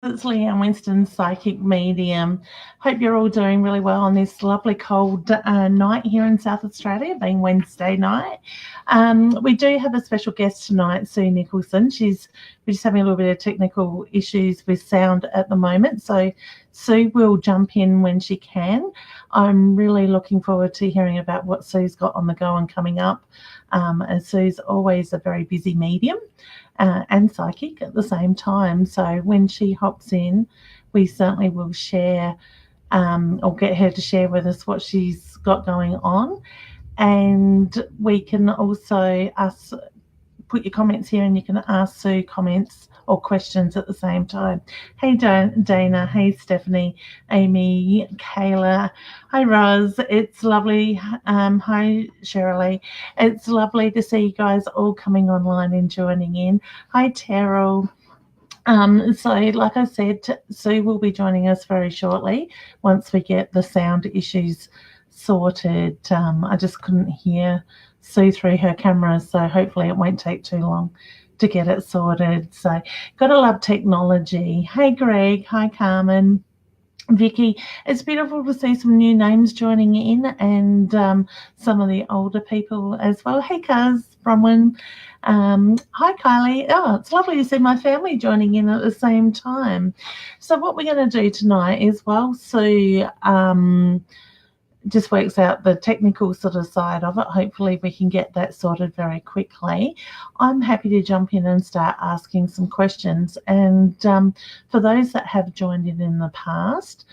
it's Leanne Winston, psychic medium. Hope you're all doing really well on this lovely cold night here in South Australia, being Wednesday night. We do have a special guest tonight, Sue Nicholson. We're just having a little bit of technical issues with sound at the moment, so Sue will jump in when she can. I'm really looking forward to hearing about what Sue's got on the go and coming up, as Sue's always a very busy medium. And psychic at the same time. So when she hops in, we certainly will share or get her to share with us what she's got going on. And we can also put your comments here, and you can ask Sue comments or questions at the same time. Hey, Dana. Hey, Stephanie, Amy, Kayla. Hi, Roz. It's lovely. Hi, Shirley. It's lovely to see you guys all coming online and joining in. Hi, Terrell. So like I said, Sue will be joining us very shortly once we get the sound issues sorted. I just couldn't hear Sue through her camera, so hopefully it won't take too long to get it sorted. So gotta love technology. Hey, Greg. Hi, Carmen. Vicky. It's beautiful to see some new names joining in, and some of the older people as well. Hey, Kaz, Bronwyn. Hi, Kylie. Oh, it's lovely to see my family joining in at the same time. So what we're going to do tonight is, while Sue just works out the technical sort of side of it, hopefully we can get that sorted very quickly. I'm happy to jump in and start asking some questions. And for those that have joined in the past,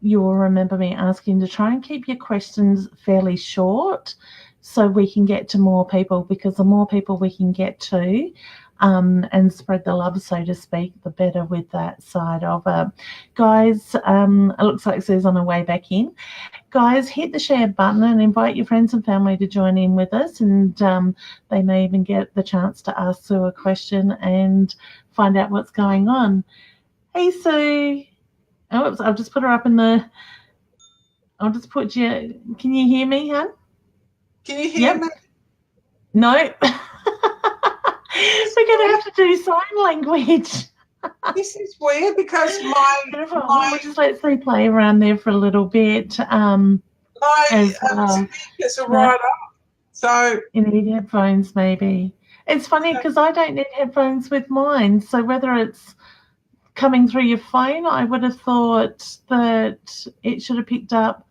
you'll remember me asking to try and keep your questions fairly short so we can get to more people, because the more people we can get to and spread the love, so to speak, the better with that side of it. Guys, it looks like Sue's on her way back in. Guys, hit the share button and invite your friends and family to join in with us, and they may even get the chance to ask Sue a question and find out what's going on. Hey, Sue. Oh, oops, I'll just put her up in the... I'll just put you... Can you hear me, hon? Can you hear me? No. We're going to have to do sign language. This is weird because my just let Sue play around there for a little bit. speakers are right up. So you need headphones, maybe. It's funny because I don't need headphones with mine. So whether it's coming through your phone, I would have thought that it should have picked up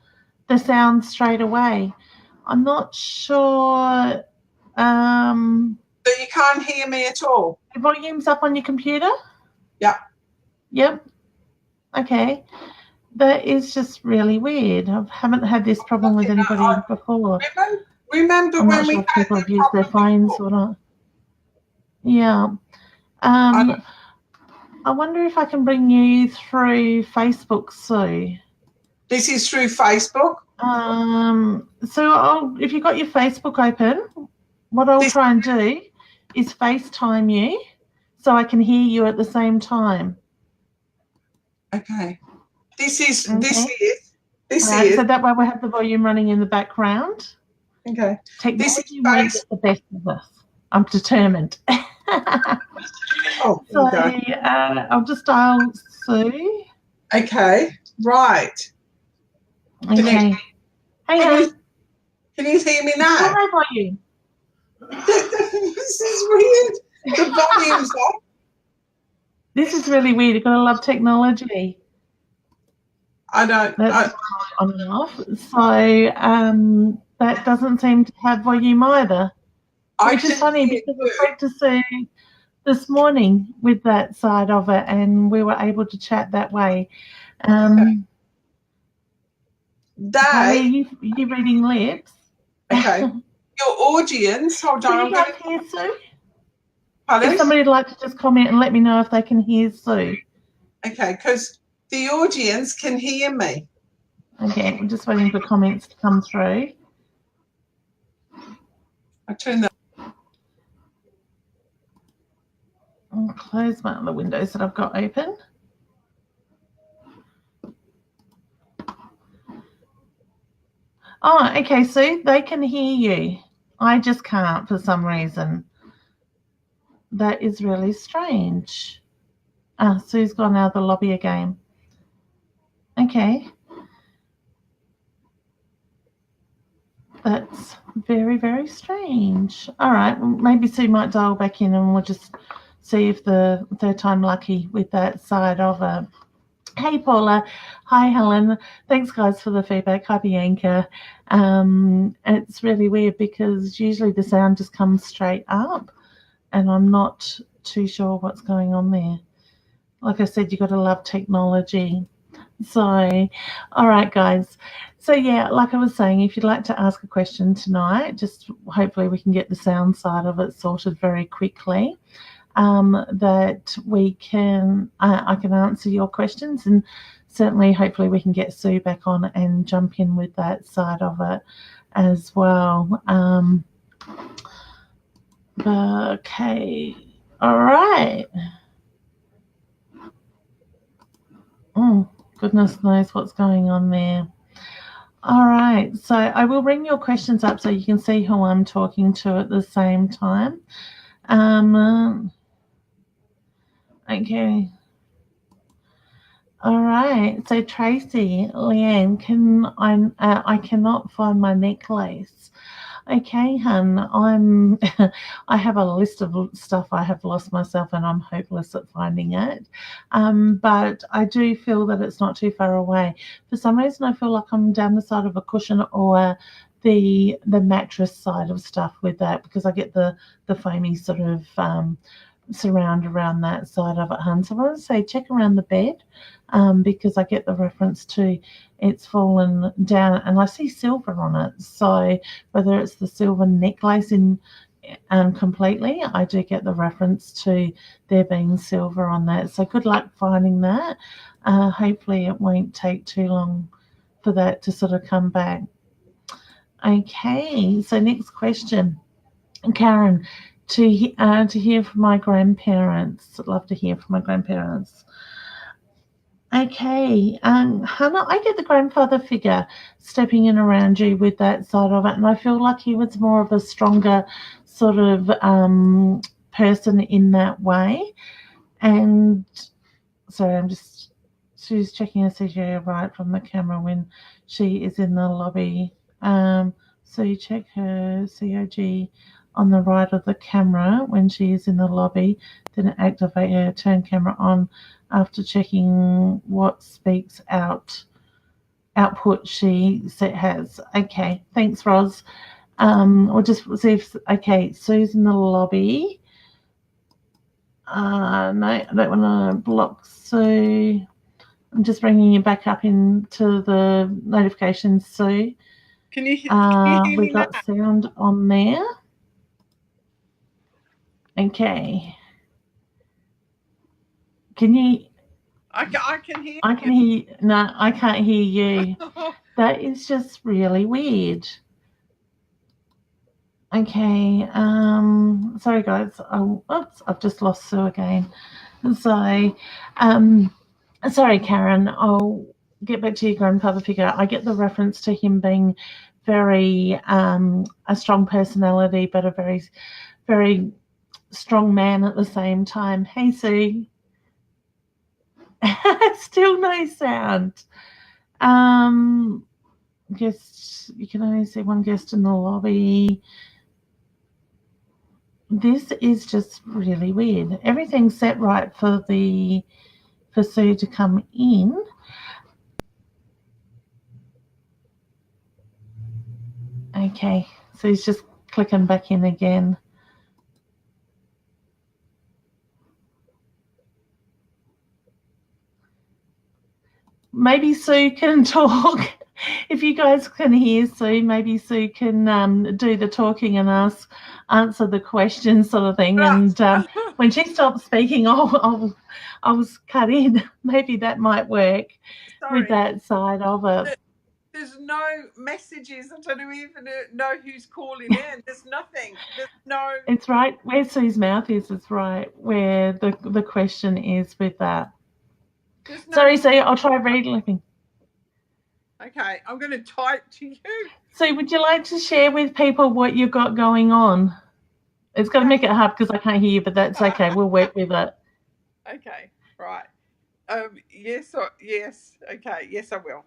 the sound straight away. I'm not sure. So you can't hear me at all? The volume's up on your computer? Yeah. Yep. Okay. That is just really weird. I haven't had this problem with anybody before. Remember I'm when not we sure if people have used their phones or not. Yeah. I wonder if I can bring you through Facebook, Sue. This is through Facebook? So if you've got your Facebook open, what I'll try and do is FaceTime you so I can hear you at the same time. Okay. This is. So that way we'll have the volume running in the background. Okay. Technology won't get the best of us. I'm determined. Okay. I'll just dial Sue. Okay. Right. Okay. Can you hear me now? How are you? This is weird. The volume's up. This is really weird. You've got to love technology. I don't. That's on and off. So that doesn't seem to have volume either. Which is funny because I spoke to Sue this morning with that side of it, and we were able to chat that way. You reading lips? Okay. Your audience, hold on. Can you guys hear Sue? Pardon? If somebody'd like to just comment and let me know if they can hear Sue. Okay, because the audience can hear me. Okay, we're just waiting for comments to come through. I turn that. I'll close my other windows that I've got open. Oh, okay, Sue, they can hear you. I just can't for some reason. That is really strange. Sue's gone out of the lobby again. Okay. That's very, very strange. All right, maybe Sue might dial back in and we'll just see if the third time lucky with that side of it. Hey, Paula. Hi, Helen. Thanks, guys, for the feedback. Hi, Bianca. It's really weird because usually the sound just comes straight up and I'm not too sure what's going on there. Like I said, you've got to love technology. So, all right, guys. So, yeah, like I was saying, if you'd like to ask a question tonight, just hopefully we can get the sound side of it sorted very quickly. That we can, I can answer your questions, and certainly, hopefully, we can get Sue back on and jump in with that side of it as well. Okay, all right. Oh, goodness knows what's going on there. All right, so I will bring your questions up so you can see who I'm talking to at the same time. Okay. All right. So Tracy, Leanne, I cannot find my necklace. Okay, hun. I have a list of stuff I have lost myself, and I'm hopeless at finding it. But I do feel that it's not too far away. For some reason, I feel like I'm down the side of a cushion or the mattress side of stuff with that because I get the foamy sort of surround around that side of it, hun. So I want to say check around the bed because I get the reference to it's fallen down and I see silver on it. So whether it's the silver necklace in completely, I do get the reference to there being silver on that. So good luck finding that. Hopefully it won't take too long for that to sort of come back. Okay, so next question. Karen, to hear from my grandparents. I'd love to hear from my grandparents. Okay, Hannah, I get the grandfather figure stepping in around you with that side of it, and I feel like he was more of a stronger sort of person in that way. And sorry, she's checking her CGI right from the camera when she is in the lobby. So you check her COG on the right of the camera when she is in the lobby, then activate her turn camera on after checking what speaks output she has. Okay, thanks, Roz. We'll just see if, okay, Sue's in the lobby. No, I don't want to block Sue. I'm just bringing you back up into the notifications, Sue. Can you hear me we got now? sound on there. Okay. Can you? I can hear. I can hear. No, I can't hear you. That is just really weird. Okay. Sorry, guys. Oh, oops! I've just lost Sue again. So, sorry, Karen. I'll get back to your grandfather figure. I get the reference to him being very a strong personality, but a very, very strong man at the same time. Hey, Sue. Still no sound. Guest, you can only see one guest in the lobby. This is just really weird. Everything's set right for Sue to come in. Okay, so he's just clicking back in again. Maybe Sue can talk. If you guys can hear Sue, maybe Sue can do the talking and answer the question sort of thing. And when she stops speaking, I'll cut in. Maybe that might work. With that side of it. There's no messages. I don't even know who's calling in. There's nothing. There's no. It's right where Sue's mouth is. It's right where the question is with that. No. Sorry, Sue. I'll try reliving. Okay, I'm going to type to you. So would you like to share with people what you've got going on? It's going to make it hard because I can't hear you, but that's okay. We'll work with it. Okay. Right. Yes. Yes. Okay. Yes, I will.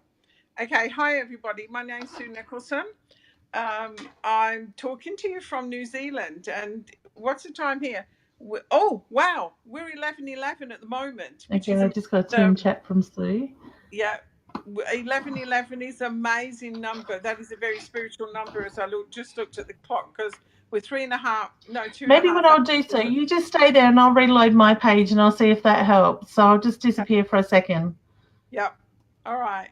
Okay. Hi, everybody. My name's Sue Nicholson. I'm talking to you from New Zealand. And what's the time here? Oh, wow. We're 11:11 at the moment, which Okay, is I just got a amazing. chat from Sue. Yeah. 11:11 is an amazing number. That is a very spiritual number. As I just looked at the clock, because we're 2.5 Maybe what hours. I'll do, Sue, you just stay there and I'll reload my page and I'll see if that helps. So I'll just disappear for a second. Yep. All right.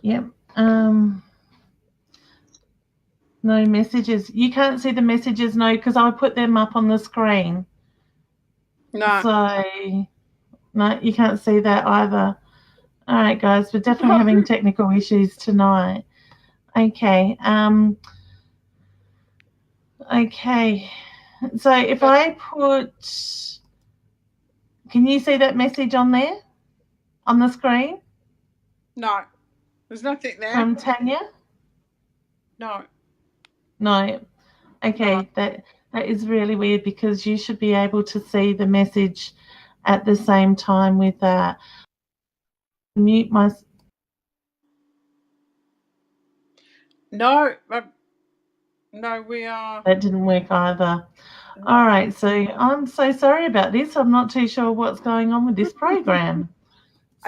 Yep. No messages. You can't see the messages, no, because I put them up on the screen. No. So, no, you can't see that either. All right, guys, we're definitely having technical issues tonight. Okay. Okay. So if I put, can you see that message on there, on the screen? No. There's nothing there. From Tanya? No. No. Okay, that is really weird because you should be able to see the message at the same time with that. Mute my. No. No, we are. That didn't work either. No. All right, so I'm so sorry about this. I'm not too sure what's going on with this program.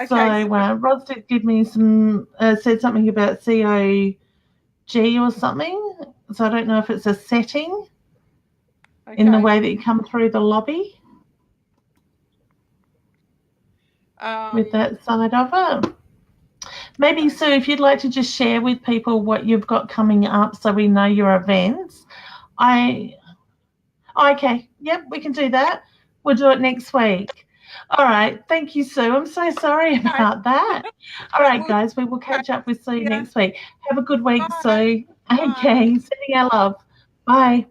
Okay, So Rod did give me some, said something about COG or something. So I don't know if it's a setting in the way that you come through the lobby with that side of it. Maybe, Sue, if you'd like to just share with people what you've got coming up so we know your events. Okay, yep, we can do that. We'll do it next week. All right, thank you, Sue. I'm so sorry about that. All right, guys, we will catch up with Sue next week. Have a good week, Sue. Okay, sending our love. Bye.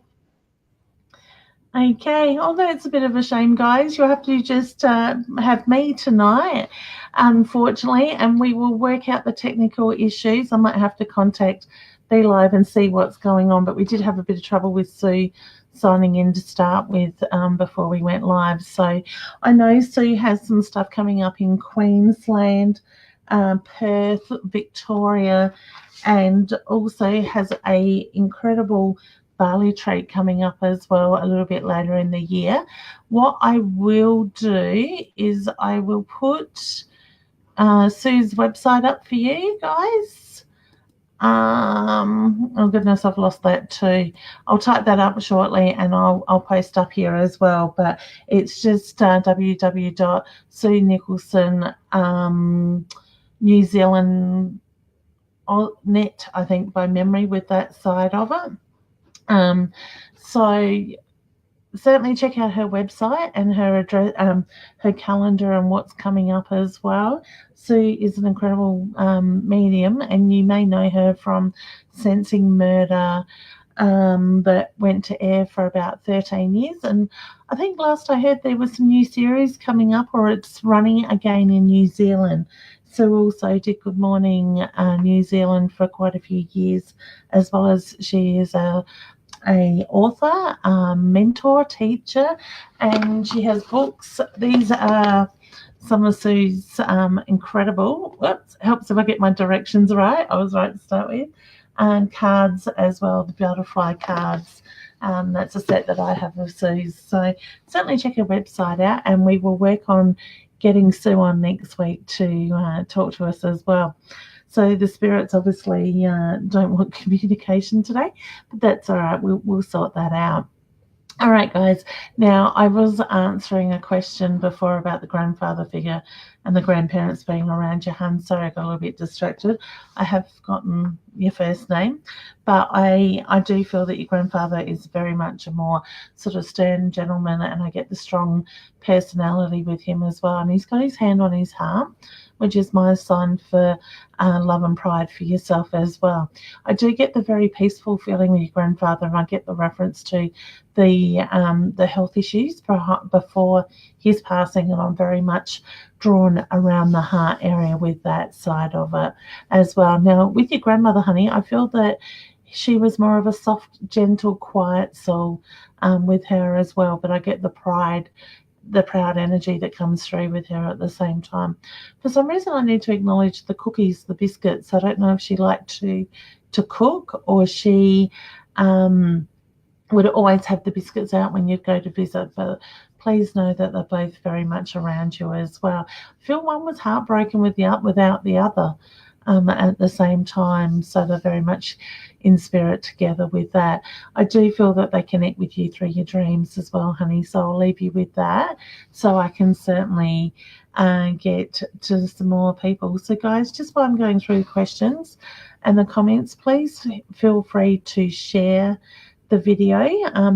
Okay, although it's a bit of a shame, guys, you'll have to just have me tonight, unfortunately, and we will work out the technical issues. I might have to contact Be Live and see what's going on, but we did have a bit of trouble with Sue signing in to start with before we went live. So I know Sue has some stuff coming up in Queensland, Perth, Victoria, and also has a incredible barley trait coming up as well a little bit later in the year. What I will do is I will put Sue's website up for you guys. Oh goodness, I've lost that too. I'll type that up shortly and I'll post up here as well. But it's just www.suenicholson New Zealand net, I think, by memory, with that side of it. So certainly check out her website and her address, her calendar, and what's coming up as well. Sue is an incredible medium, and you may know her from Sensing Murder, that went to air for about 13 years. And I think last I heard there was some new series coming up, or it's running again in New Zealand. Sue also did Good Morning New Zealand for quite a few years, as well as she is a author, mentor, teacher, and she has books. These are some of Sue's incredible, helps if I get my directions right. I was right to start with. And cards as well, the butterfly cards. That's a set that I have of Sue's. So certainly check her website out, and we will work on getting Sue on next week to talk to us as well. So the spirits obviously don't want communication today, but that's all right. We'll sort that out. All right, guys. Now, I was answering a question before about the grandfather figure, and the grandparents being around you, hun. Sorry, I got a little bit distracted. I have forgotten your first name, but I do feel that your grandfather is very much a more sort of stern gentleman, and I get the strong personality with him as well. And he's got his hand on his heart, which is my sign for love and pride for yourself as well. I do get the very peaceful feeling with your grandfather, and I get the reference to the health issues before his passing, and I'm very much drawn around the heart area with that side of it as well. Now, with your grandmother, honey, I feel that she was more of a soft, gentle, quiet soul with her as well, but I get the proud energy that comes through with her at the same time. For some reason, I need to acknowledge the cookies, the biscuits. I don't know if she liked to cook, or she would always have the biscuits out when you'd go to visit, but please know that they're both very much around you as well. I feel one was heartbroken without the other at the same time, so they're very much in spirit together with that. I do feel that they connect with you through your dreams as well, honey, so I'll leave you with that so I can certainly get to some more people. So guys, just while I'm going through the questions and the comments, please feel free to share the video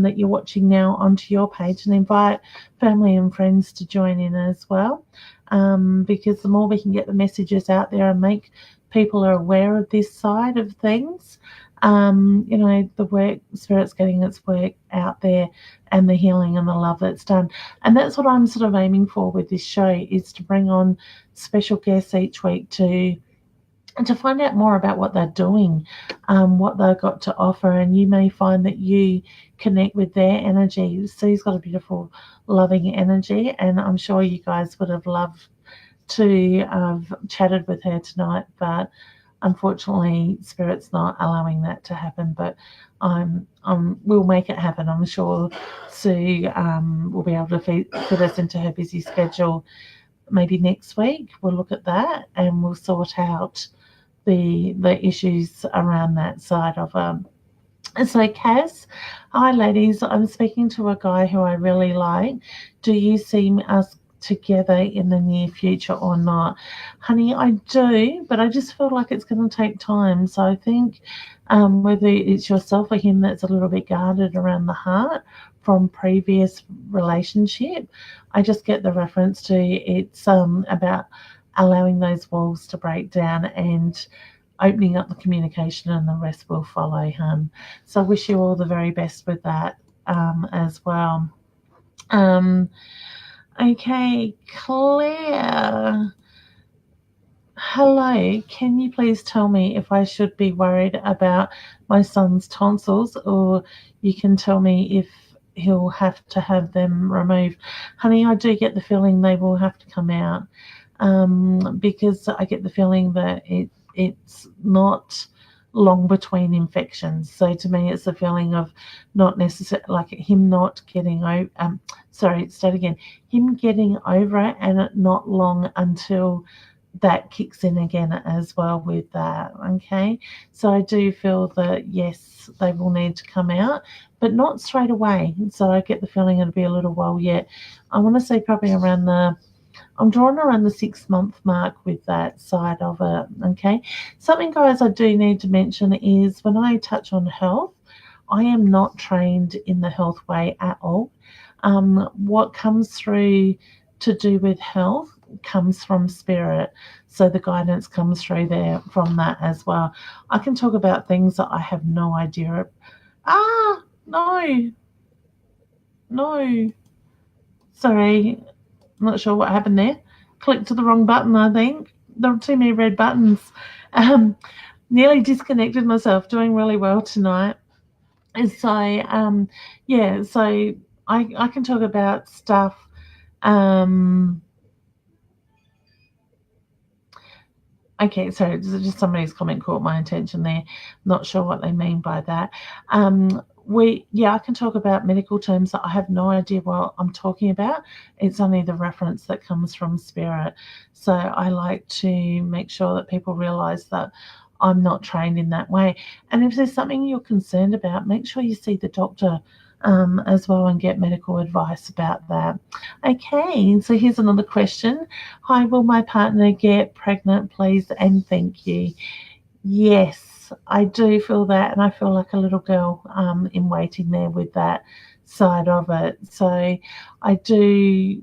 that you're watching now onto your page, and invite family and friends to join in as well, because the more we can get the messages out there and make people are aware of this side of things, the work, Spirit's getting its work out there, and the healing and the love that's done. And that's what I'm sort of aiming for with this show, is to bring on special guests each week to find out more about what they're doing, what they've got to offer, and you may find that you connect with their energy. Sue's got a beautiful, loving energy, and I'm sure you guys would have loved to have chatted with her tonight, but unfortunately, Spirit's not allowing that to happen. But we'll make it happen. I'm sure Sue will be able to fit us into her busy schedule. Maybe next week we'll look at that and we'll sort out the issues around that side of So Kaz, hi ladies, I'm speaking to a guy who I really like. Do you see us together in the near future or not? Honey, I do, but I just feel like it's going to take time. So I think whether it's yourself or him that's a little bit guarded around the heart from previous relationship, I just get the reference to it's about allowing those walls to break down and opening up the communication, and the rest will follow, hun. So I wish you all the very best with that as well. Okay, Claire. Hello, can you please tell me if I should be worried about my son's tonsils, or you can tell me if he'll have to have them removed? Honey, I do get the feeling they will have to come out, because I get the feeling that it's not long between infections. So to me, it's a feeling of not necessarily like him not getting over. Him getting over it, and it not long until that kicks in again as well with that. Okay, so I do feel that yes, they will need to come out, but not straight away. So I get the feeling it'll be a little while yet. I want to say probably I'm drawn around the 6 month mark with that side of it. Okay, something guys I do need to mention is when I touch on health, I am not trained in the health way at all. What comes through to do with health comes from Spirit, so the guidance comes through there from that as well. I can talk about things that I have no idea. No, sorry, I'm not sure what happened there. Clicked to the wrong button, I think. There were too many red buttons. Nearly disconnected myself. Doing really well tonight. So so I can talk about stuff. Okay, so just somebody's comment caught my attention there. Not sure what they mean by that. I can talk about medical terms that I have no idea what I'm talking about. It's only the reference that comes from Spirit. So I like to make sure that people realise that I'm not trained in that way. And if there's something you're concerned about, make sure you see the doctor as well and get medical advice about that. Okay, so here's another question. Hi, will my partner get pregnant, please? And thank you. Yes, I do feel that, and I feel like a little girl in waiting there with that side of it. So I do.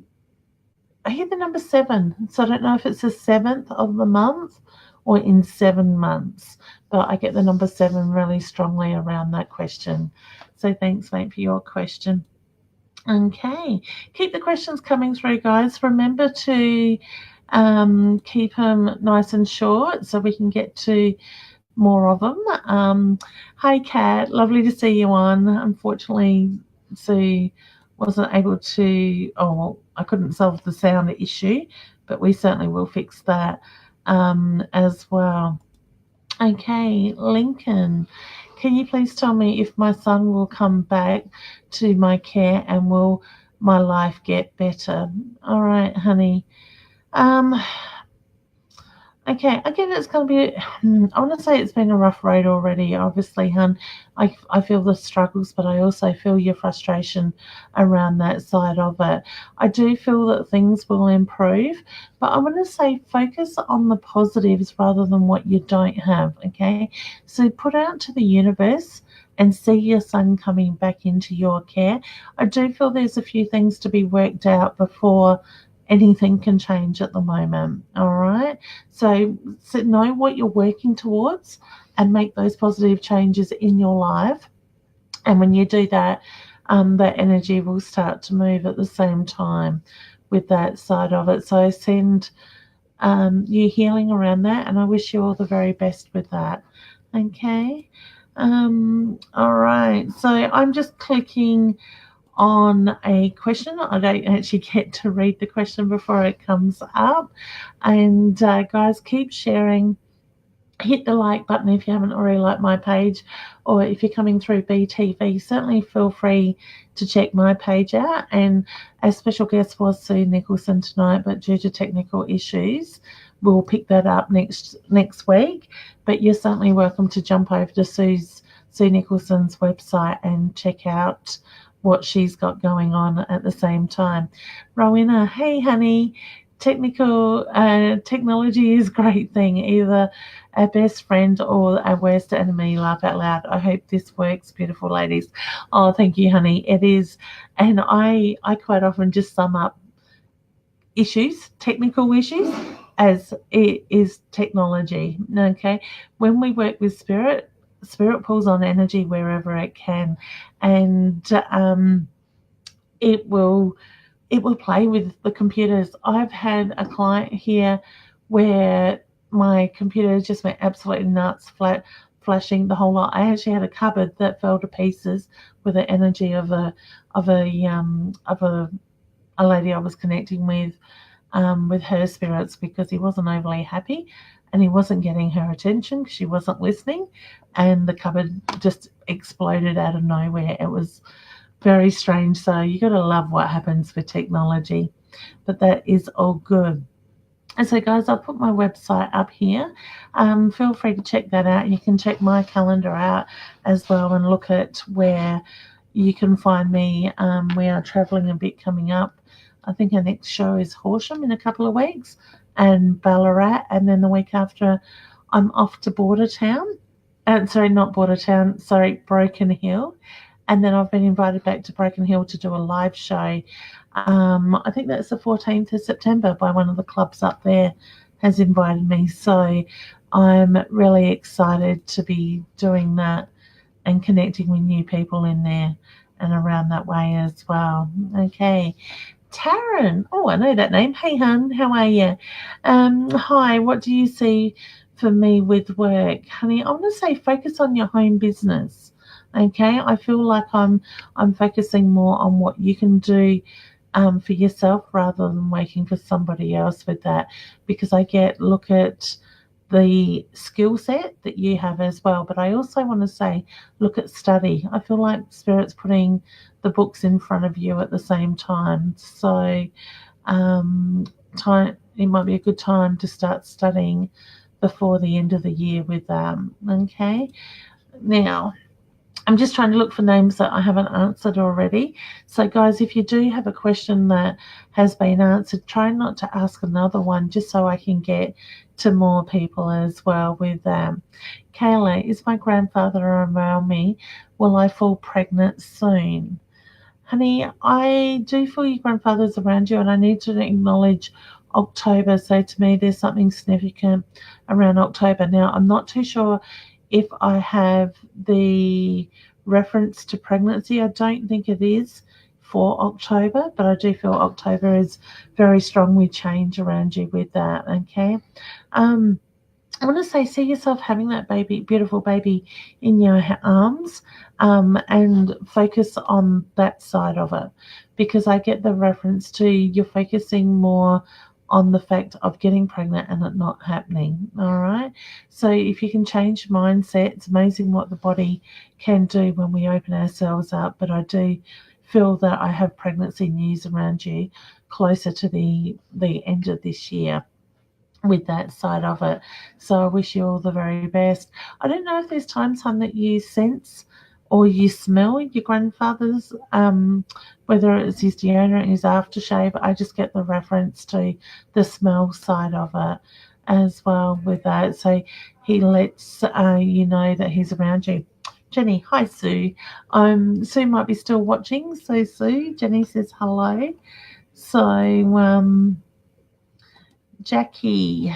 I hear the number 7, so I don't know if it's the 7th of the month or in 7 months, but I get the number 7 really strongly around that question. So thanks, mate, for your question. Okay, keep the questions coming through, guys. Remember to keep them nice and short so we can get to more of them. Hi, Kat. Lovely to see you on. Unfortunately, Sue wasn't able to. Oh, well, I couldn't solve the sound issue, but we certainly will fix that as well. Okay, Lincoln. Can you please tell me if my son will come back to my care and will my life get better? All right, honey. Okay, again, it's going to be, I want to say it's been a rough road already, obviously, hun. I feel the struggles, but I also feel your frustration around that side of it. I do feel that things will improve, but I want to say focus on the positives rather than what you don't have, okay? So put out to the universe and see your son coming back into your care. I do feel there's a few things to be worked out before anything can change at the moment. All right. So know what you're working towards and make those positive changes in your life. And when you do that, that energy will start to move at the same time with that side of it. So I send you healing around that, and I wish you all the very best with that. Okay. All right. So I'm just clicking on a question. I don't actually get to read the question before it comes up. And guys, keep sharing. Hit the like button if you haven't already liked my page, or if you're coming through BTV, certainly feel free to check my page out. And our special guest was Sue Nicholson tonight, but due to technical issues, we'll pick that up next week. But you're certainly welcome to jump over to Sue Nicholson's website and check out what she's got going on at the same time. Rowena, hey honey, technology is a great thing, either our best friend or our worst enemy. Laugh out loud. I hope this works, beautiful ladies. Oh, thank you, honey. It is. And I quite often just sum up technical issues, as it is technology. Okay, when we work with spirit pulls on energy wherever it can, and it will play with the computers. I've had a client here where my computer just went absolutely nuts, flashing the whole lot. I actually had a cupboard that fell to pieces with the energy of a lady I was connecting with her spirits, because he wasn't overly happy and he wasn't getting her attention because she wasn't listening, and the cupboard just exploded out of nowhere. It was very strange. So you got to love what happens with technology, but that is all good. And so, guys, I'll put my website up here. Feel free to check that out. You can check my calendar out as well and look at where you can find me. We are traveling a bit coming up. I think our next show is Horsham in a couple of weeks, and Ballarat, and then the week after I'm off to Broken Hill. And then I've been invited back to Broken Hill to do a live show. I think that's the 14th of September by one of the clubs up there has invited me. So I'm really excited to be doing that and connecting with new people in there and around that way as well. Okay. Taryn. Oh, I know that name. Hey, hun. How are you? Hi. What do you see for me with work? Honey, I want to say focus on your home business. Okay, I feel like I'm focusing more on what you can do for yourself rather than waiting for somebody else with that, because look at the skill set that you have as well. But I also want to say look at study. I feel like Spirit's putting the books in front of you at the same time. So it might be a good time to start studying before the end of the year with them. Okay, now I'm just trying to look for names that I haven't answered already. So, guys, if you do have a question that has been answered, try not to ask another one just so I can get to more people as well with Kayla, is my grandfather around me? Will I fall pregnant soon? Honey, I do feel your grandfather's around you, and I need to acknowledge October. So to me, there's something significant around October. Now, I'm not too sure if I have the reference to pregnancy. I don't think it is for October, but I do feel October is very strong with change around you with that. Okay. I want to say, see yourself having that baby, beautiful baby, in your arms, and focus on that side of it, because I get the reference to you're focusing more on the fact of getting pregnant and it not happening. All right. So if you can change your mindset, it's amazing what the body can do when we open ourselves up. But I do feel that I have pregnancy news around you closer to the end of this year with that side of it. So I wish you all the very best. I don't know if there's times, hon, that you sense or you smell your grandfather's, whether it's his deodorant, his aftershave. I just get the reference to the smell side of it as well with that. So he lets you know that he's around you. Jenny, hi Sue. Sue might be still watching. So Sue, Jenny says hello. So Jackie,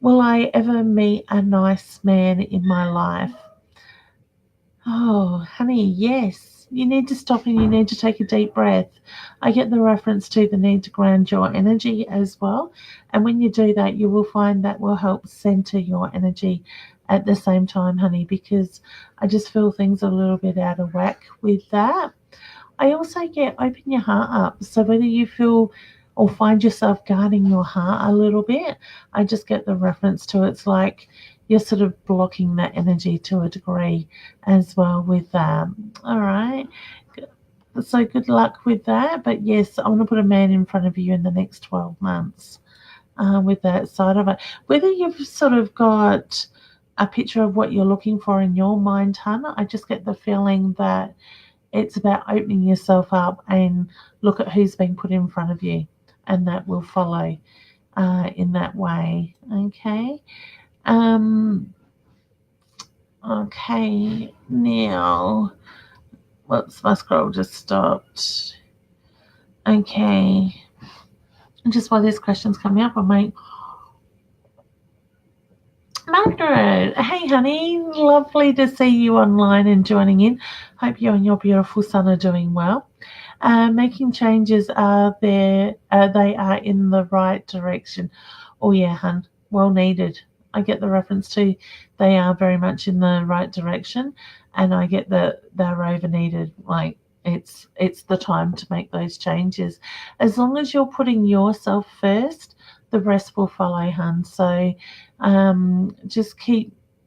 will I ever meet a nice man in my life? Oh, honey, yes. You need to stop and you need to take a deep breath. I get the reference to the need to ground your energy as well. And when you do that, you will find that will help center your energy at the same time, honey, because I just feel things are a little bit out of whack with that. I also get open your heart up. So whether you feel or find yourself guarding your heart a little bit, I just get the reference to it's like you're sort of blocking that energy to a degree as well with that. All right. So good luck with that. But yes, I want to put a man in front of you in the next 12 months with that side of it. Whether you've sort of got a picture of what you're looking for in your mind, hun, I just get the feeling that it's about opening yourself up and look at who's been put in front of you, and that will follow in that way. Okay. Okay. Now, whoops, my scroll just stopped. Okay. Just while these questions coming up, I might. Margaret, hey honey, lovely to see you online and joining in. Hope you and your beautiful son are doing well. Making changes are there, they are in the right direction. Oh yeah, hun, well needed. I get the reference to they are very much in the right direction, and I get that they're over needed. Like it's the time to make those changes. As long as you're putting yourself first, the rest will follow, hun. So just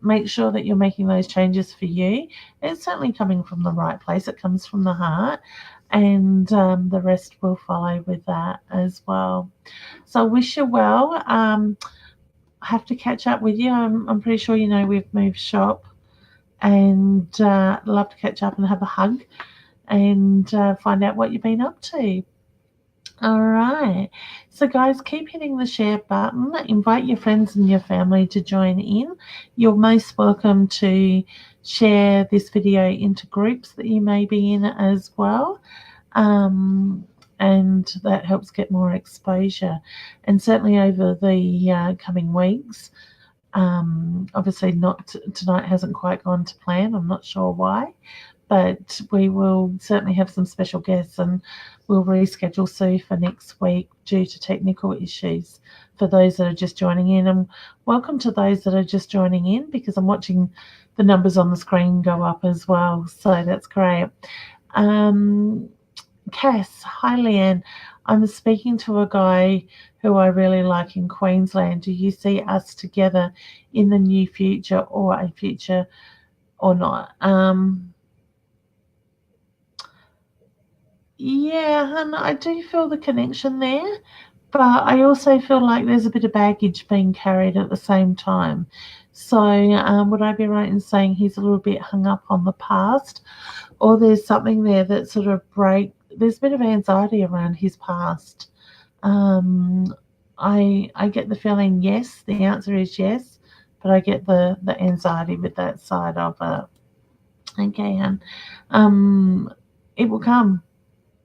make sure that you're making those changes for you. It's certainly coming from the right place. It comes from the heart, and the rest will follow with that as well. So I wish you well. I have to catch up with you. I'm pretty sure you know we've moved shop, and love to catch up and have a hug and find out what you've been up to. All right. So, guys, keep hitting the share button. Invite your friends and your family to join in. You're most welcome to share this video into groups that you may be in as well. And that helps get more exposure. And certainly over the coming weeks, obviously not tonight hasn't quite gone to plan. I'm not sure why. But we will certainly have some special guests, and we'll reschedule Sue for next week due to technical issues for those that are just joining in. And welcome to those that are just joining in, because I'm watching the numbers on the screen go up as well. So that's great. Cass, hi Leanne. I'm speaking to a guy who I really like in Queensland. Do you see us together in the near future or a future or not? Yeah, and I do feel the connection there, but I also feel like there's a bit of baggage being carried at the same time. So would I be right in saying he's a little bit hung up on the past, or there's something there that sort of there's a bit of anxiety around his past? Um, I get the feeling yes, the answer is yes, but I get the anxiety with that side of it. Okay, and it will come.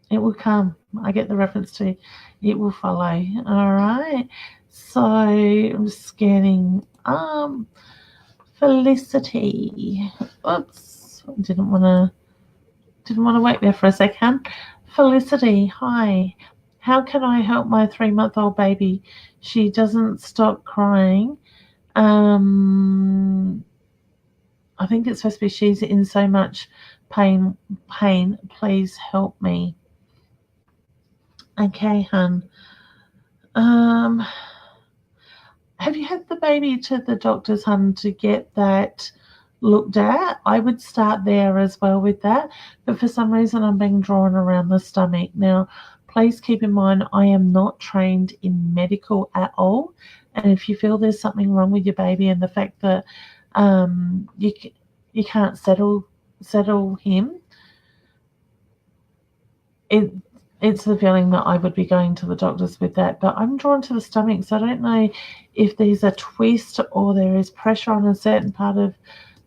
It will come. I get the reference to it will follow. All right. So I'm just scanning. Felicity. Oops. Didn't want to wait there for a second. Felicity, hi. How can I help my 3-month-old baby? She doesn't stop crying. I think it's supposed to be she's in so much pain. Please help me. Okay, hun. Have you had the baby to the doctor's, hun, to get that looked at? I would start there as well with that, but for some reason I'm being drawn around the stomach. Now, please keep in mind I am not trained in medical at all, and if you feel there's something wrong with your baby and the fact that you can't settle him, it's the feeling that I would be going to the doctors with that. But I'm drawn to the stomach, so I don't know if there's a twist or there is pressure on a certain part of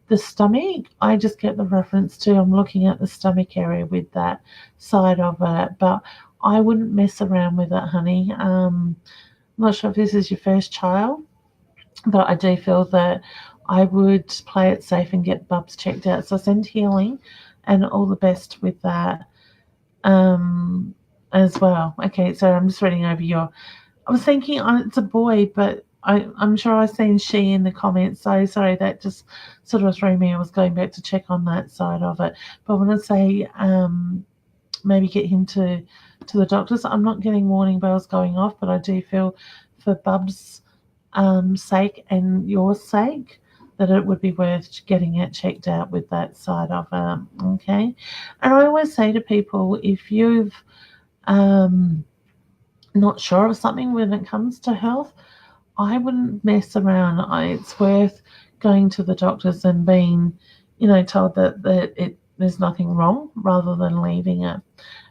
the stomach. I just get the reference to I'm looking at the stomach area with that side of it, but I wouldn't mess around with it, honey. I'm not sure if this is your first child, but I do feel that I would play it safe and get bubs checked out. So send healing and all the best with that as well. Okay, so I'm just reading over I was thinking it's a boy, but I'm sure I've seen she in the comments. So sorry, that just sort of threw me. I was going back to check on that side of it. But I want to say maybe get him to the doctors. I'm not getting warning bells going off, but I do feel for Bub's sake and your sake that it would be worth getting it checked out with that side of it. Okay. And I always say to people, if you've not sure of something when it comes to health, I wouldn't mess around. It's worth going to the doctors and being, told that there's nothing wrong rather than leaving it.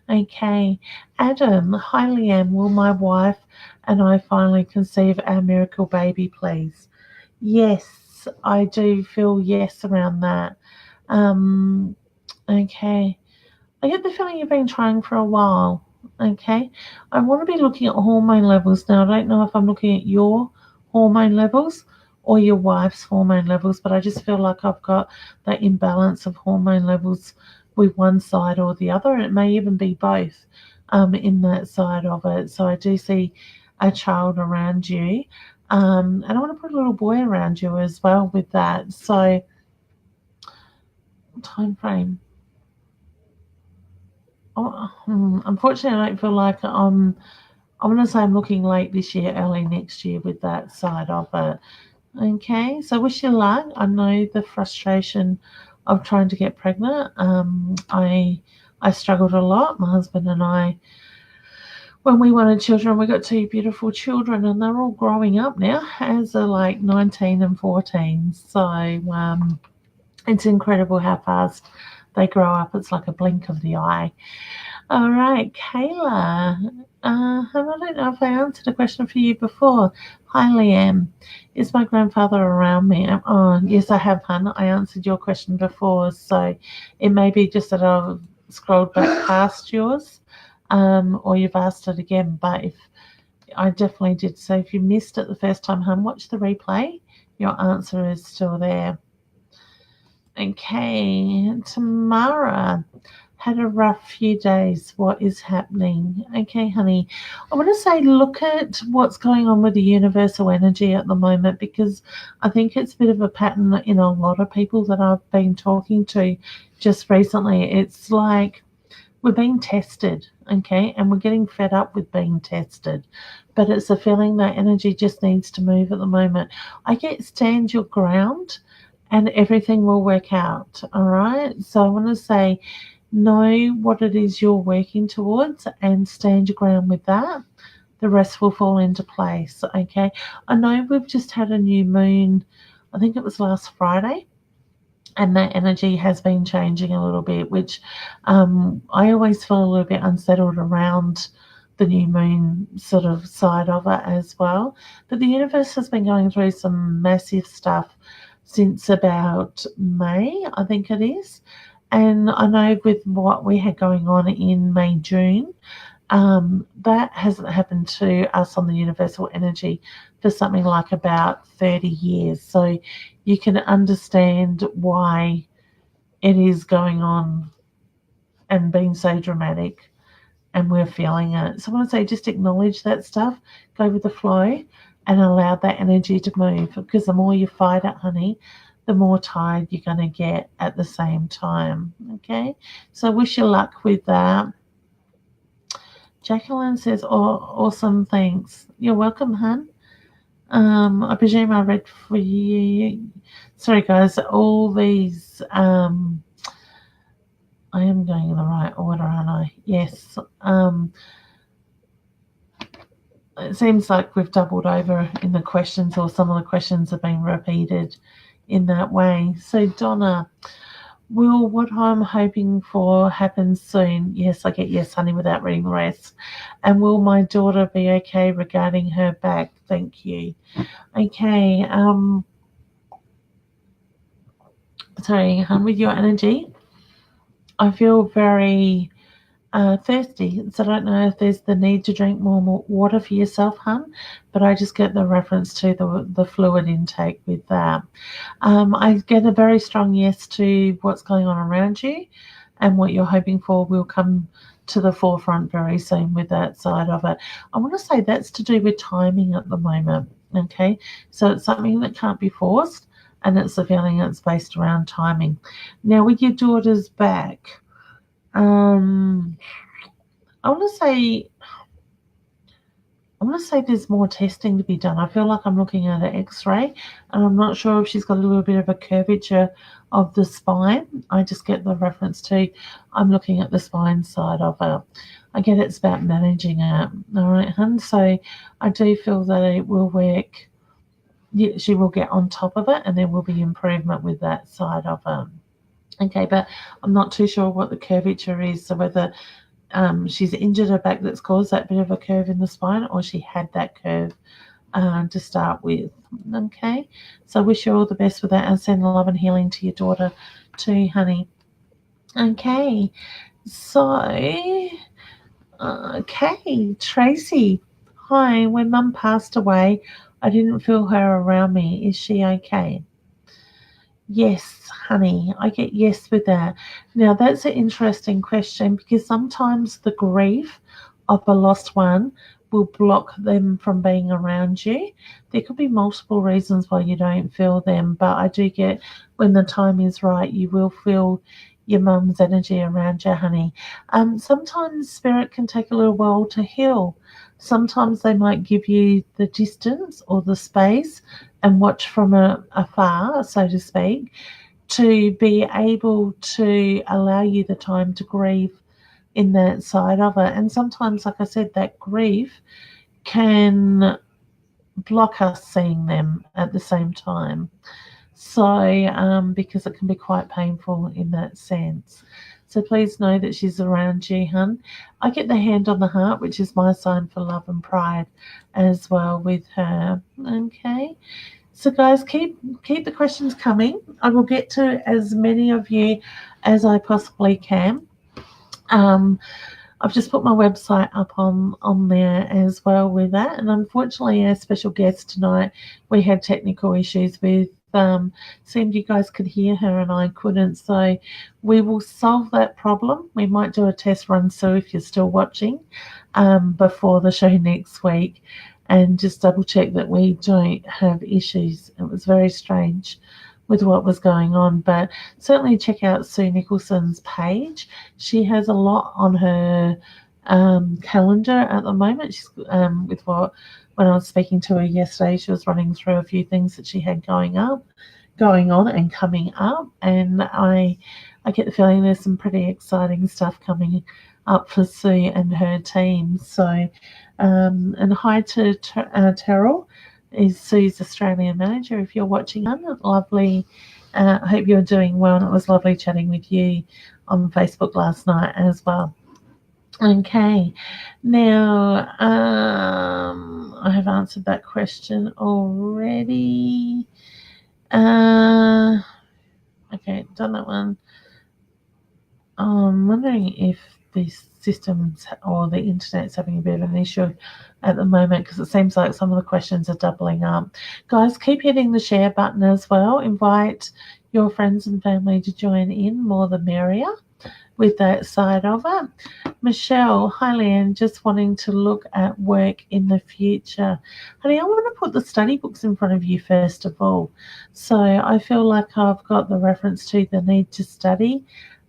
Okay. Adam, hi Leanne, will my wife and I finally conceive our miracle baby, please? Yes, I do feel yes around that. Okay. I get the feeling you've been trying for a while. Okay. I want to be looking at hormone levels now. I don't know if I'm looking at your hormone levels or your wife's hormone levels, but I just feel like I've got that imbalance of hormone levels with one side or the other, and it may even be both in that side of it. So I do see a child around you, and I want to put a little boy around you as well with that. So time frame. Unfortunately, I don't feel like I'm going to say I'm looking late this year, early next year with that side of it. Okay, so wish you luck. I know the frustration of trying to get pregnant. I struggled a lot. My husband and I, when we wanted children, we got 2 beautiful children, and they're all growing up now, as are like 19 and 14. So it's incredible how fast they grow up. It's like a blink of the eye. All right, Kayla. I don't know if I answered a question for you before. Hi, Leanne. Is my grandfather around me? Oh, yes, I have, hun. I answered your question before, so it may be just that I've scrolled back past yours, or you've asked it again. But if I definitely did. So if you missed it the first time, hun, watch the replay. Your answer is still there. Okay, Tamara. Had a rough few days. What is happening? Okay, honey. I want to say look at what's going on with the universal energy at the moment, because I think it's a bit of a pattern in a lot of people that I've been talking to just recently. It's like we're being tested, okay, and we're getting fed up with being tested. But it's a feeling that energy just needs to move at the moment. I get stand your ground and everything will work out, all right? So I want to say know what it is you're working towards and stand your ground with that. the rest will fall into place. Okay, I know we've just had a new moon, I think it was last Friday, and that energy has been changing a little bit, which I always feel a little bit unsettled around the new moon sort of side of it as well. But the universe has been going through some massive stuff since about May, I think it is. And I know with what we had going on in May, June, that hasn't happened to us on the universal energy for something like about 30 years. So you can understand why it is going on and being so dramatic, and we're feeling it. So I want to say just acknowledge that stuff, go with the flow, and allow that energy to move, because the more you fight it, honey, the more tired you're going to get at the same time. Okay, so I wish you luck with that. Jacqueline says, "Oh, awesome, thanks." You're welcome, hun. I presume I read for you. Sorry, guys. All these, I am going in the right order, aren't I? Yes. It seems like we've doubled over in the questions, or some of the questions have been repeated in that way. So, Donna, will what I'm hoping for happen soon? Yes, I get yes, honey, without reading the rest. And will my daughter be okay regarding her back? Thank you. Okay. Sorry, with your energy, I feel very thirsty. So I don't know if there's the need to drink more water for yourself, hun, but I just get the reference to the fluid intake with that. I get a very strong yes to what's going on around you, and what you're hoping for will come to the forefront very soon with that side of it. I want to say that's to do with timing at the moment. Okay, so it's something that can't be forced, and it's a feeling that's based around timing. Now, with your daughter's back, I want to say there's more testing to be done. I feel like I'm looking at an X-ray, and I'm not sure if she's got a little bit of a curvature of the spine. I just get the reference to I'm looking at the spine side of it. I get it's about managing it. All right, hun. So I do feel that it will work. She will get on top of it, and there will be improvement with that side of it. Okay, but I'm not too sure what the curvature is, so whether she's injured her back that's caused that bit of a curve in the spine, or she had that curve to start with. Okay, so I wish you all the best with that, and send love and healing to your daughter too, honey. Okay, so Tracy, hi. When Mum passed away, I didn't feel her around me. Is she okay? Yes, honey, I get yes with that. Now, that's an interesting question, because sometimes the grief of a lost one will block them from being around you. There could be multiple reasons why you don't feel them, but I do get when the time is right, you will feel your mum's energy around you, honey. Sometimes spirit can take a little while to heal. Sometimes they might give you the distance or the space and watch from afar, so to speak, to be able to allow you the time to grieve in that side of it. And sometimes, like I said, that grief can block us seeing them at the same time. So, because it can be quite painful in that sense. So please know that she's around you, hun. I get the hand on the heart, which is my sign for love and pride as well with her. Okay. So guys, keep the questions coming. I will get to as many of you as I possibly can. I've just put my website up on there as well with that. And unfortunately, our special guest tonight, we had technical issues with. Seemed you guys could hear her and I couldn't. So we will solve that problem. We might do a test run, so if you're still watching, before the show next week, and just double check that we don't have issues. It was very strange with what was going on, but certainly check out Sue Nicholson's page. She has a lot on her calendar at the moment. She's with when I was speaking to her yesterday, she was running through a few things that she had going on and coming up, and I get the feeling there's some pretty exciting stuff coming up for Sue and her team. So, and hi to Terrell, is Sue's Australian manager. If you're watching, lovely. I hope you're doing well, and it was lovely chatting with you on Facebook last night as well. Okay, now I have answered that question already. Okay, done that one. I'm wondering if the systems or the internet's having a bit of an issue at the moment, because it seems like some of the questions are doubling up. Guys, keep hitting the share button as well. Invite your friends and family to join in, more the merrier with that side of it. Michelle, hi Leanne, just wanting to look at work in the future. Honey, I want to put the study books in front of you first of all. So I feel like I've got the reference to the need to study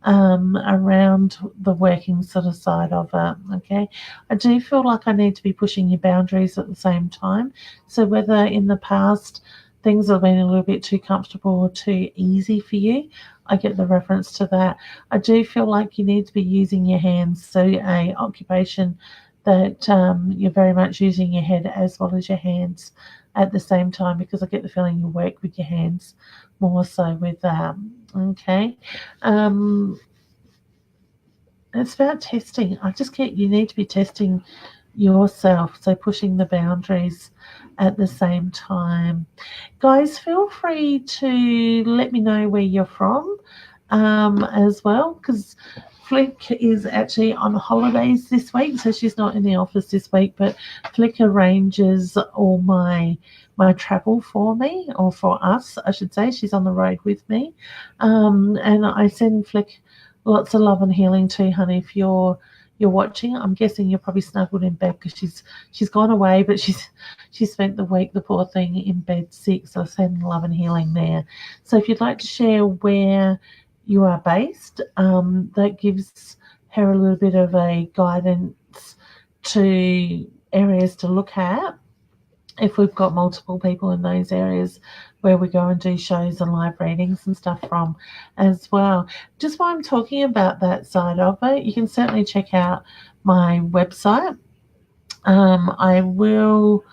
around the working sort of side of it. Okay, I do feel like I need to be pushing your boundaries at the same time. So whether in the past things have been a little bit too comfortable or too easy for you, I get the reference to that. I do feel like you need to be using your hands, so a occupation that you're very much using your head as well as your hands at the same time, because I get the feeling you work with your hands more so with that. Okay. It's about testing. I just get you need to be testing yourself, so pushing the boundaries at the same time. Guys, feel free to let me know where you're from as well, because Flick is actually on holidays this week, so she's not in the office this week, but Flick arranges all my travel for me, or for us, I should say. She's on the road with me. And I send Flick lots of love and healing too, honey. If you're watching, I'm guessing you're probably snuggled in bed, because she's gone away, but she spent the week, the poor thing, in bed sick. So I send love and healing there. So if you'd like to share where you are based, that gives her a little bit of a guidance to areas to look at if we've got multiple people in those areas where we go and do shows and live readings and stuff from as well. Just while I'm talking about that side of it, you can certainly check out my website. I will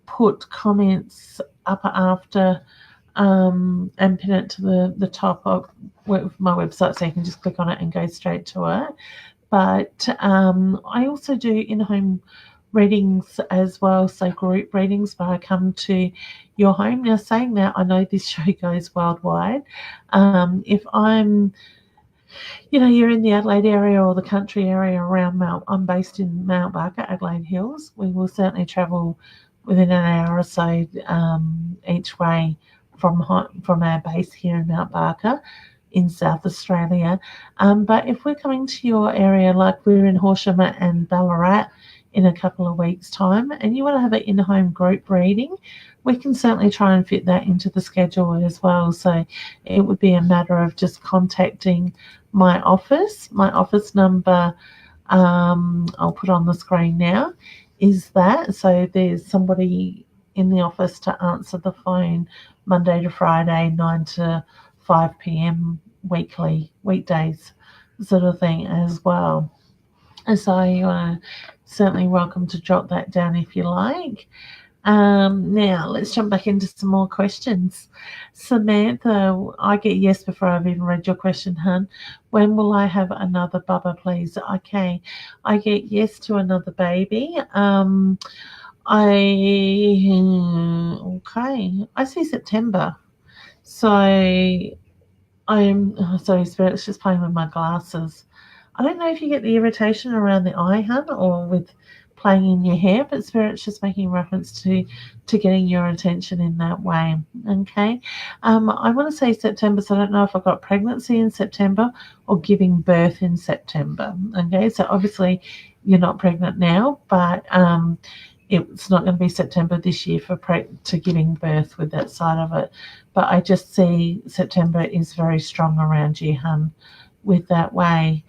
put comments up after and pin it to the top of my website, so you can just click on it and go straight to it. But I also do in-home readings as well, so group readings where I come to your home. Now, saying that, I know this show goes worldwide. If I'm, you're in the Adelaide area or the country area around I'm based in Mount Barker, Adelaide Hills, we will certainly travel within an hour or so each way from our base here in Mount Barker in South Australia. But if we're coming to your area, like we're in Horsham and Ballarat in a couple of weeks' time, and you want to have an in-home group reading, we can certainly try and fit that into the schedule as well. So it would be a matter of just contacting my office. My office number, I'll put on the screen now, is that. So there's somebody in the office to answer the phone Monday to Friday, 9 to 5 p.m. weekdays sort of thing as well. And so you are certainly welcome to jot that down if you like. Now, let's jump back into some more questions. Samantha, I get yes before I've even read your question, hun. When will I have another bubba, please? Okay, I get yes to another baby. I see September. So sorry, Spirit's just playing with my glasses. I don't know if you get the irritation around the eye, hun, or with playing in your hair, but Spirit's just making reference to getting your attention in that way. Okay. I want to say September, so I don't know if I got pregnancy in September or giving birth in September. Okay, so obviously you're not pregnant now, but it's not going to be September this year to giving birth with that side of it. But I just see September is very strong around you, hun, with that way.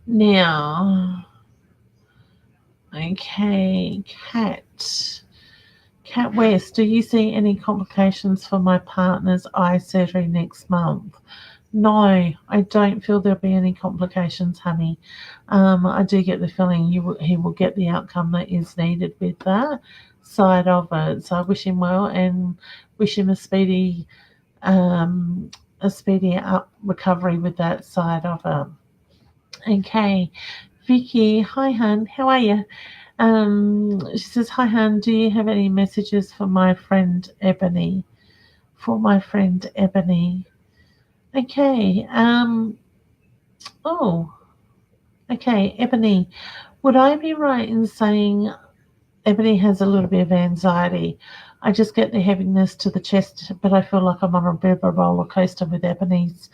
Now, okay, Cat West, do you see any complications for my partner's eye surgery next month? No, I don't feel there'll be any complications, honey. I do get the feeling he will get the outcome that is needed with that side of it. So I wish him well and wish him um, a speedy up recovery with that side of it. Okay, Vicky, hi, hun. How are you? She says, hi, hun. Do you have any messages for my friend Ebony? For my friend Ebony. Okay. Oh, okay, Ebony. Would I be right in saying Ebony has a little bit of anxiety? I just get the heaviness to the chest, but I feel like I'm on a bit of a roller coaster with Ebony's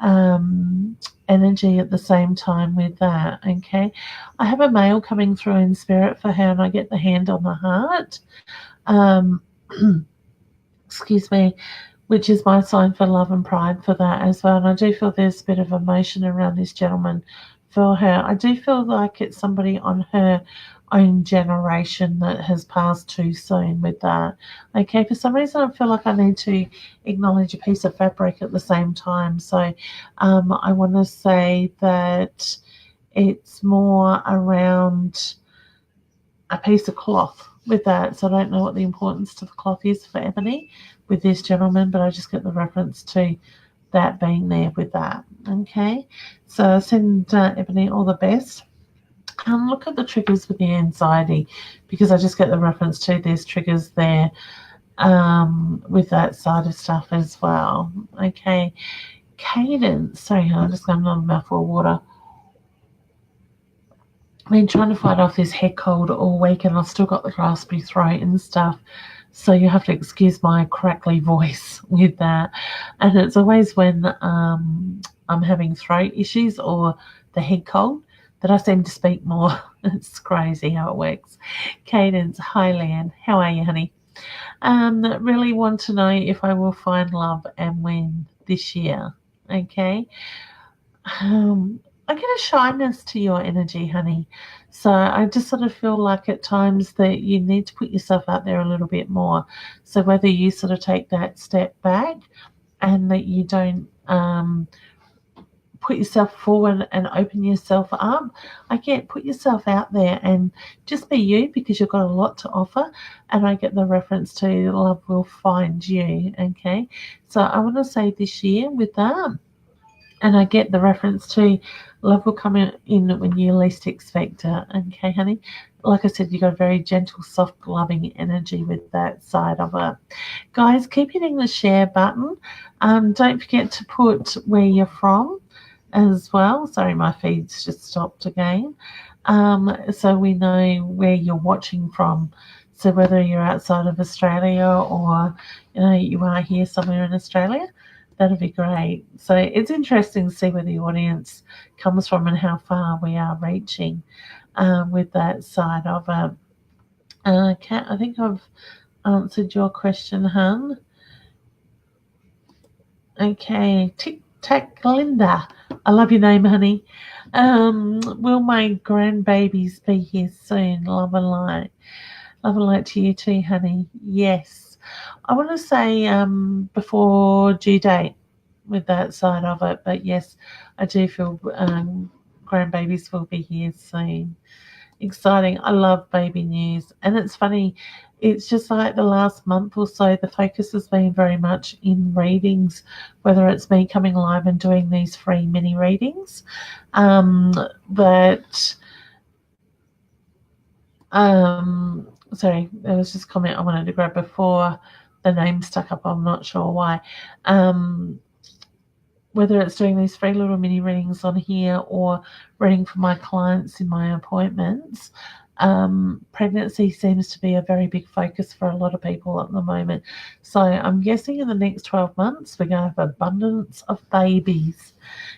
um, energy at the same time with that. Okay. I have a male coming through in spirit for her, and I get the hand on the heart. Um, excuse me, which is my sign for love and pride for that as well. And I do feel there's a bit of emotion around this gentleman for her. I do feel like it's somebody on her own generation that has passed too soon with that. Okay, for some reason I feel like I need to acknowledge a piece of fabric at the same time. So I want to say that it's more around a piece of cloth with that. So I don't know what the importance to the cloth is for Ebony with this gentleman, but I just get the reference to that being there with that. Okay, so send Ebony all the best. Look at the triggers with the anxiety because I just get the reference to there's triggers there with that side of stuff as well. Okay, Cadence. Sorry, I'm just going another mouthful of water. I've been trying to fight off this head cold all week and I've still got the raspy throat and stuff. So you have to excuse my crackly voice with that. And it's always when I'm having throat issues or the head cold that I seem to speak more. It's crazy how it works. Cadence, hi Leanne. How are you, honey? Really want to know if I will find love and when this year. Okay. I get a shyness to your energy, honey. So I just sort of feel like at times that you need to put yourself out there a little bit more. So whether you sort of take that step back and that you don't put yourself forward and open yourself up, I get put yourself out there and just be you because you've got a lot to offer. And I get the reference to love will find you. Okay. So I want to say this year with that. And I get the reference to love will come in when you least expect it. Okay, honey? Like I said, you got a very gentle, soft, loving energy with that side of it. Guys, keep hitting the share button. Don't forget to put where you're from as well. Sorry, my feed's just stopped again. So we know where you're watching from. So whether you're outside of Australia or you are here somewhere in Australia, that'd be great. So it's interesting to see where the audience comes from and how far we are reaching with that side of it. Kat, I think I've answered your question, hun. Okay, Tic Tac Linda. I love your name, honey. Will my grandbabies be here soon? Love and light. Love and light to you too, honey. Yes. I want to say before due date with that side of it, but yes, I do feel grandbabies will be here soon. Exciting. I love baby news. And it's funny, it's just like the last month or so, the focus has been very much in readings, whether it's me coming live and doing these free mini readings. Sorry, there was just a comment I wanted to grab before the name stuck up. I'm not sure why. Whether it's doing these free little mini readings on here or reading for my clients in my appointments, pregnancy seems to be a very big focus for a lot of people at the moment. So I'm guessing in the next 12 months, we're going to have abundance of babies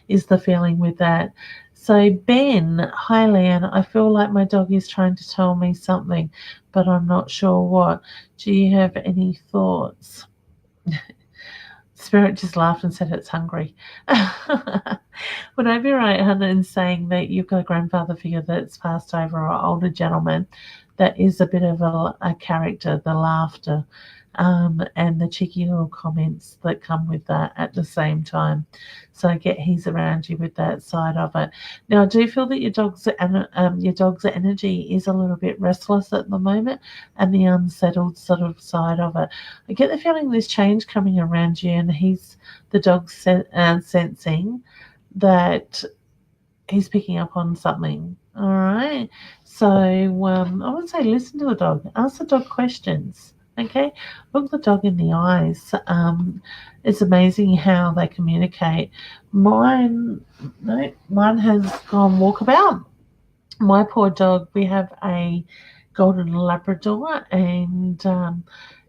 is the feeling with that. So Ben, hi Leanne, I feel like my dog is trying to tell me something, but I'm not sure what. Do you have any thoughts? Spirit just laughed and said it's hungry. Would I be right, Hannah, in saying that you've got a grandfather figure that's passed over, or older gentleman that is a bit of a character, the laughter, and the cheeky little comments that come with that at the same time. So I get he's around you with that side of it. Now I do feel that your dog's energy is a little bit restless at the moment, and the unsettled sort of side of it. I get the feeling there's change coming around you, and the dog's sensing that he's picking up on something. All right. So I would say listen to the dog. Ask the dog questions. Okay. Look the dog in the eyes. It's amazing how they communicate. Mine has gone walkabout. My poor dog. We have a golden Labrador, and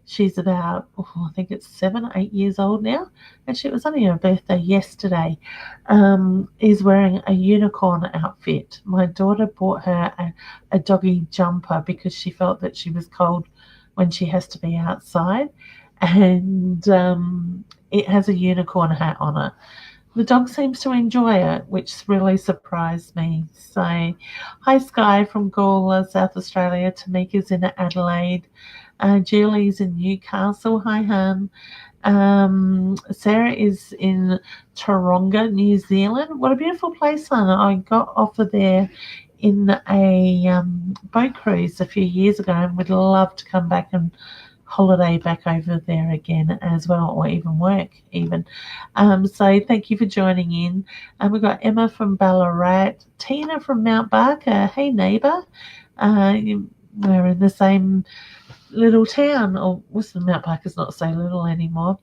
she's about, I think it's 7, 8 years old now. Actually, it was only her birthday yesterday. Is wearing a unicorn outfit. My daughter bought her a doggy jumper because she felt that she was cold when she has to be outside. And it has a unicorn hat on it. The dog seems to enjoy it, which really surprised me. So, hi Sky from Gawler, South Australia. Tamika's in Adelaide. Julie's in Newcastle. Hi, hun. Sarah is in Taronga, New Zealand. What a beautiful place, hon. I got off of there in a boat cruise a few years ago, and would love to come back and holiday back over there again as well, or even work even. So thank you for joining in. We've got Emma from Ballarat, Tina from Mount Barker. Hey neighbour, we're in the same little town, or Mount Barker's not so little anymore.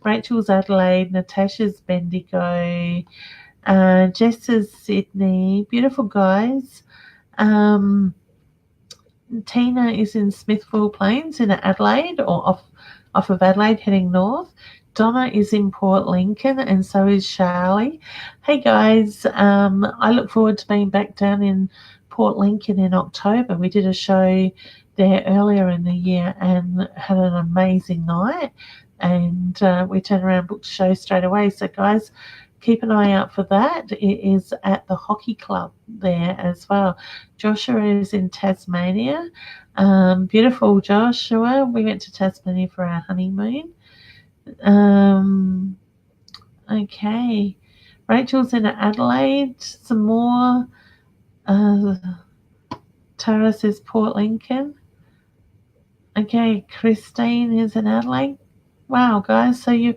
Rachel's Adelaide, Natasha's Bendigo, Jess is Sydney. Beautiful guys. Tina is in Smithville Plains in Adelaide, or off of Adelaide heading north. Donna is in Port Lincoln, and so is Charlie. Hey guys, I look forward to being back down in Port Lincoln in October. We did a show there earlier in the year and had an amazing night, and we turned around and booked a show straight away. So guys, keep an eye out for that. It is at the hockey club there as well. Joshua is in Tasmania. Beautiful Joshua. We went to Tasmania for our honeymoon. Okay. Rachel's in Adelaide. Some more. Tara says Port Lincoln. Okay, Christine is in Adelaide. Wow, guys, so we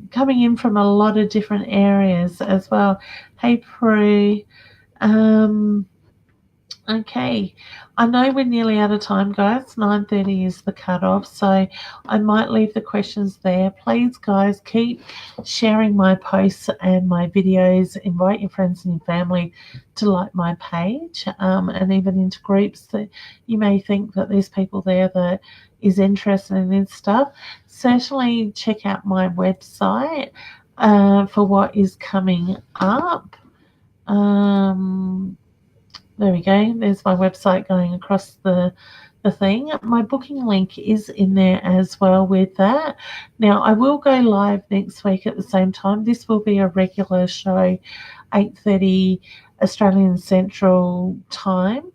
coming in from a lot of different areas as well. Hey, Prue. Okay, I know we're nearly out of time, guys. 9:30 is the cutoff, so I might leave the questions there. Please, guys, keep sharing my posts and my videos. Invite your friends and your family to like my page, and even into groups that you may think that there's people there that is interested in this stuff. Certainly check out my website for what is coming up. There we go. There's my website going across the thing. My booking link is in there as well with that. Now, I will go live next week at the same time. This will be a regular show, 8:30 Australian Central Time,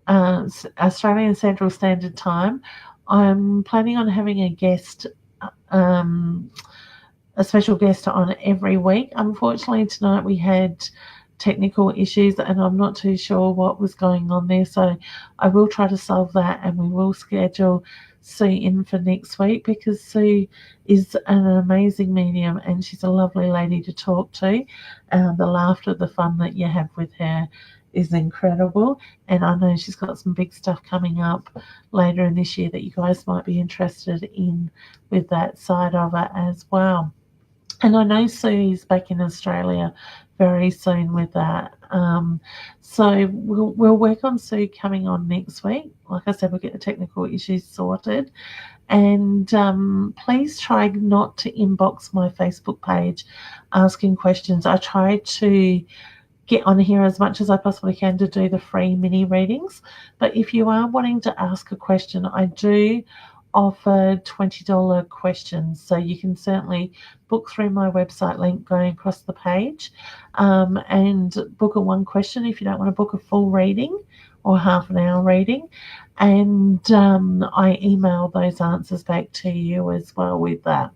Australian Central Standard Time. I'm planning on having a guest, a special guest on every week. Unfortunately, tonight we had technical issues and I'm not too sure what was going on there, so I will try to solve that, and we will schedule Sue in for next week, because Sue is an amazing medium and she's a lovely lady to talk to. The laughter, the fun that you have with her is incredible, and I know she's got some big stuff coming up later in this year that you guys might be interested in with that side of it as well. And I know Sue is back in Australia very soon with that. So we'll work on Sue coming on next week. Like I said, we'll get the technical issues sorted. And please try not to inbox my Facebook page asking questions. I try to get on here as much as I possibly can to do the free mini readings. But if you are wanting to ask a question, I do offer $20 questions, so you can certainly book through my website link going across the page, and book a one question if you don't want to book a full reading or half an hour reading, and I email those answers back to you as well with that.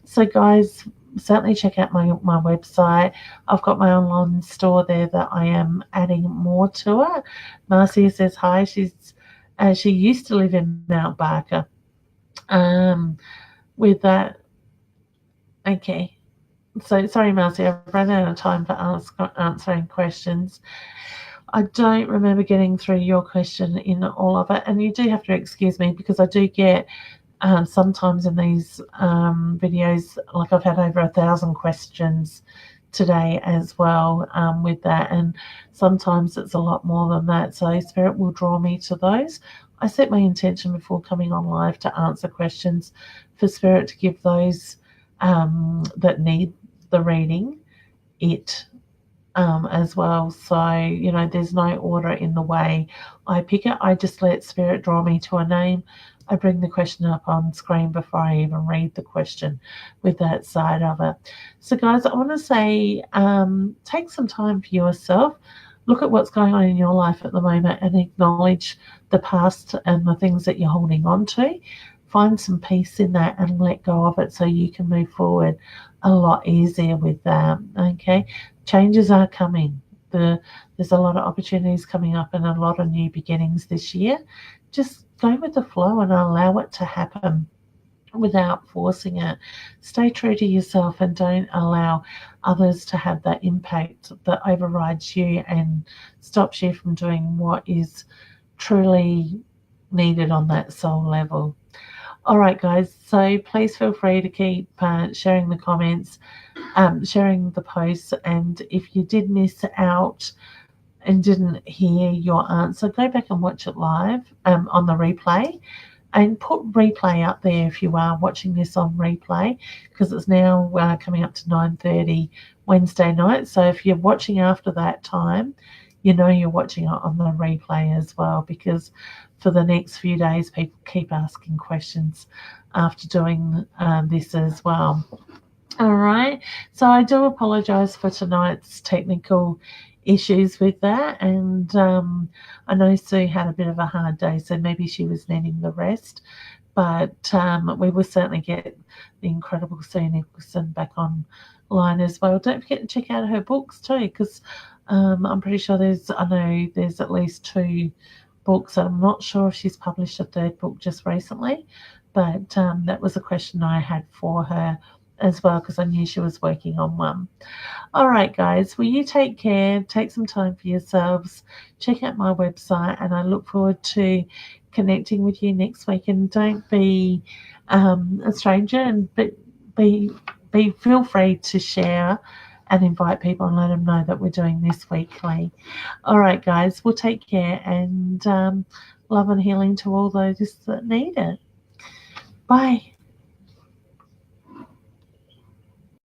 So guys, certainly check out my website. I've got my online store there that I am adding more to it. Marcia says hi. She used to live in Mount Barker. With that, okay. So sorry, Marcia, I've run out of time for answering questions. I don't remember getting through your question in all of it, and you do have to excuse me because I do get sometimes in these videos, like I've had over 1,000 questions today as well with that, and sometimes it's a lot more than that, so Spirit will draw me to those. I set my intention before coming on live to answer questions for Spirit to give those that need the reading it as well. So, there's no order in the way I pick it. I just let Spirit draw me to a name. I bring the question up on screen before I even read the question with that side of it. So, guys, I want to say take some time for yourself. Look at what's going on in your life at the moment and acknowledge the past and the things that you're holding on to. Find some peace in that and let go of it so you can move forward a lot easier with that, okay? Changes are coming. There's a lot of opportunities coming up and a lot of new beginnings this year. Just go with the flow and allow it to happen without forcing it. Stay true to yourself and don't allow others to have that impact that overrides you and stops you from doing what is truly needed on that soul level. All right, guys, so please feel free to keep sharing the comments, sharing the posts, and if you did miss out and didn't hear your answer, go back and watch it live on the replay, and put replay up there if you are watching this on replay, because it's now coming up to 9:30 Wednesday night. So if you're watching after that time, you're watching it on the replay as well, because for the next few days, people keep asking questions after doing this as well. All right. So I do apologise for tonight's technical issues with that. And I know Sue had a bit of a hard day, so maybe she was needing the rest. But we will certainly get the incredible Sue Nicholson back online as well. Don't forget to check out her books too, because I'm pretty sure there's at least 2 books. I'm not sure if she's published a 3rd book just recently, but that was a question I had for her as well, because I knew she was working on one. All right, guys, well, you take care, take some time for yourselves, check out my website, and I look forward to connecting with you next week. And don't be a stranger, and feel free to share and invite people and let them know that we're doing this weekly. All right, guys, we'll take care, and love and healing to all those that need it. Bye.